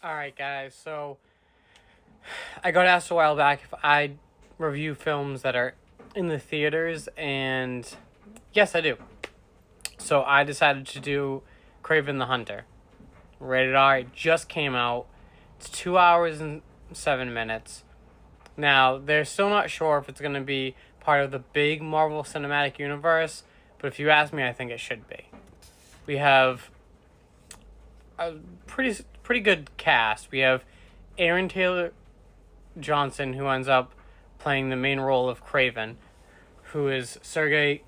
All right, guys. So I got asked a while back if I review films that are in the theaters, and yes, I do. So I decided to do Kraven the Hunter. Rated R. It just came out. It's 2 hours and 7 minutes. Now they're still not sure if it's going to be part of the big Marvel Cinematic Universe, but if you ask me, I think it should be. We have a pretty good cast. We have Aaron Taylor Johnson, who ends up playing the main role of Kraven, who is Sergei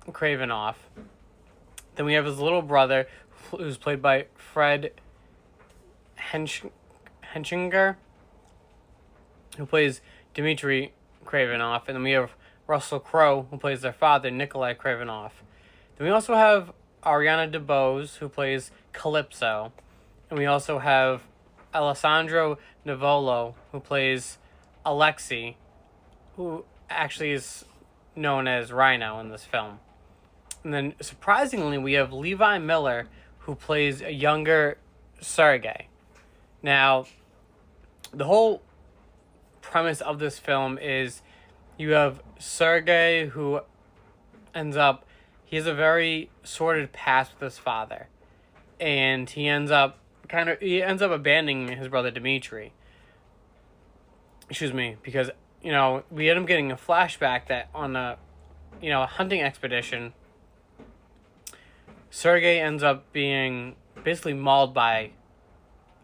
Kravinoff. Then we have his little brother, who's played by Fred Henchinger, who plays Dmitry Kravinoff. And then we have Russell Crowe, who plays their father, Nikolai Kravinoff. Then we also have Ariana DeBose, who plays Calypso. And we also have Alessandro Nivolo, who plays Alexei, who actually is known as Rhino in this film. And then, surprisingly, we have Levi Miller, who plays a younger Sergei. Now, the whole premise of this film is you have Sergei, who he has a very sordid past with his father. And he ends up abandoning his brother Dmitri. Excuse me, because, we end up getting a flashback that on a hunting expedition, Sergei ends up being basically mauled by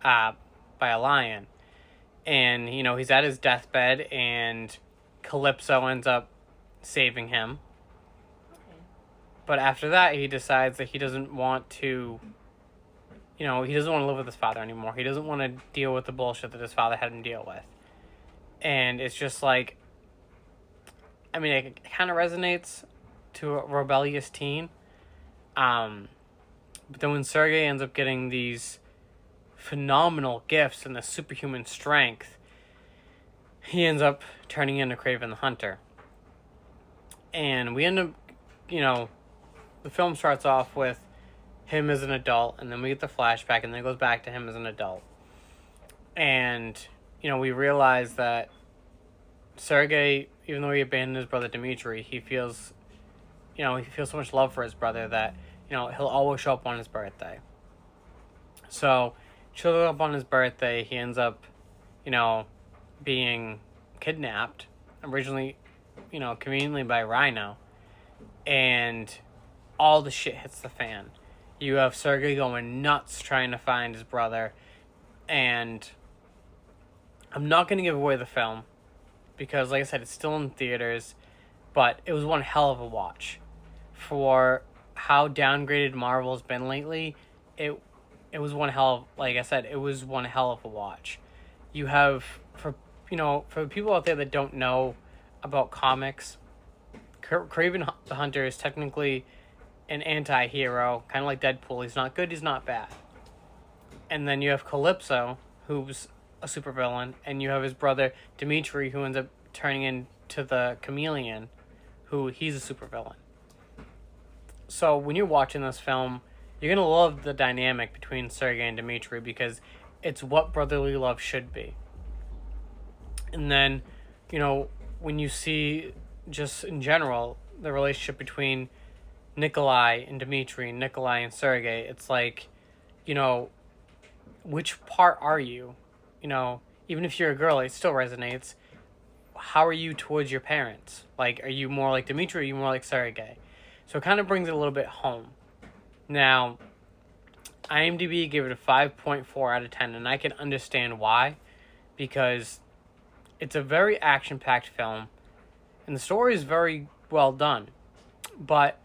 a lion. And, he's at his deathbed, and Calypso ends up saving him. Okay. But after that, he decides that he doesn't want to, he doesn't want to live with his father anymore. He doesn't want to deal with the bullshit that his father had him deal with. And it's just like, it kind of resonates to a rebellious teen. But then when Sergei ends up getting these phenomenal gifts and the superhuman strength, he ends up turning into Kraven the Hunter. And we end up, the film starts off with him as an adult, and then we get the flashback, and then it goes back to him as an adult. And, we realize that Sergei, even though he abandoned his brother Dmitri, he feels so much love for his brother that, he'll always show up on his birthday. So, showing up on his birthday, he ends up, being kidnapped, originally, conveniently by Rhino. And all the shit hits the fan. You have Sergei going nuts trying to find his brother. And I'm not going to give away the film, because, like I said, it's still in theaters, but it was one hell of a watch. For how downgraded Marvel's been lately, it was one hell of, like I said, it was one hell of a watch. You have, for people out there that don't know about comics, Kraven the Hunter is technically an anti-hero, kind of like Deadpool. He's not good, he's not bad. And then you have Calypso, who's a supervillain, and you have his brother Dmitri, who ends up turning into the Chameleon, who he's a supervillain. So when you're watching this film, you're going to love the dynamic between Sergei and Dmitri, because it's what brotherly love should be. And then, when you see, just in general, the relationship between Nikolai and Dmitri, Nikolai and Sergei, it's like, which part are you? Even if you're a girl, it still resonates. How are you towards your parents? Like, are you more like Dmitri, or are you more like Sergei? So it kind of brings it a little bit home. Now, IMDb gave it a 5.4 out of 10, and I can understand why, because it's a very action-packed film, and the story is very well done. But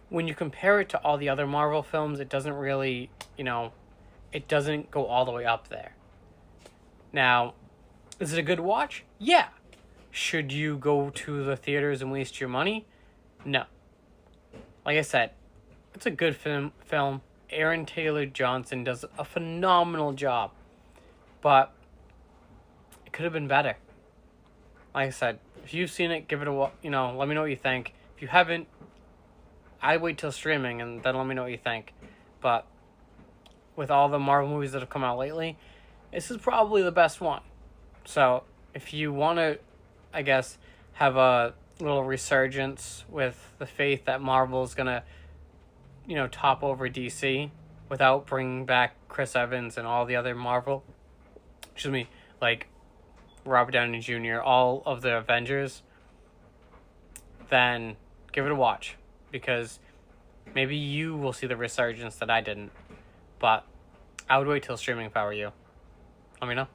when you compare it to all the other Marvel films, it doesn't really, it doesn't go all the way up there. Now, is it a good watch? Yeah. Should you go to the theaters and waste your money? No. Like I said, it's a good film. Aaron Taylor Johnson does a phenomenal job. But it could have been better. Like I said, if you've seen it, give it a let me know what you think. If you haven't, I wait till streaming and then let me know what you think. But with all the Marvel movies that have come out lately, this is probably the best one. So if you want to, I guess, have a little resurgence with the faith that Marvel is going to, top over DC without bringing back Chris Evans and all the other Marvel, like Robert Downey Jr., all of the Avengers, then give it a watch, because maybe you will see the resurgence that I didn't. But I would wait till streaming if I were you. Let me know.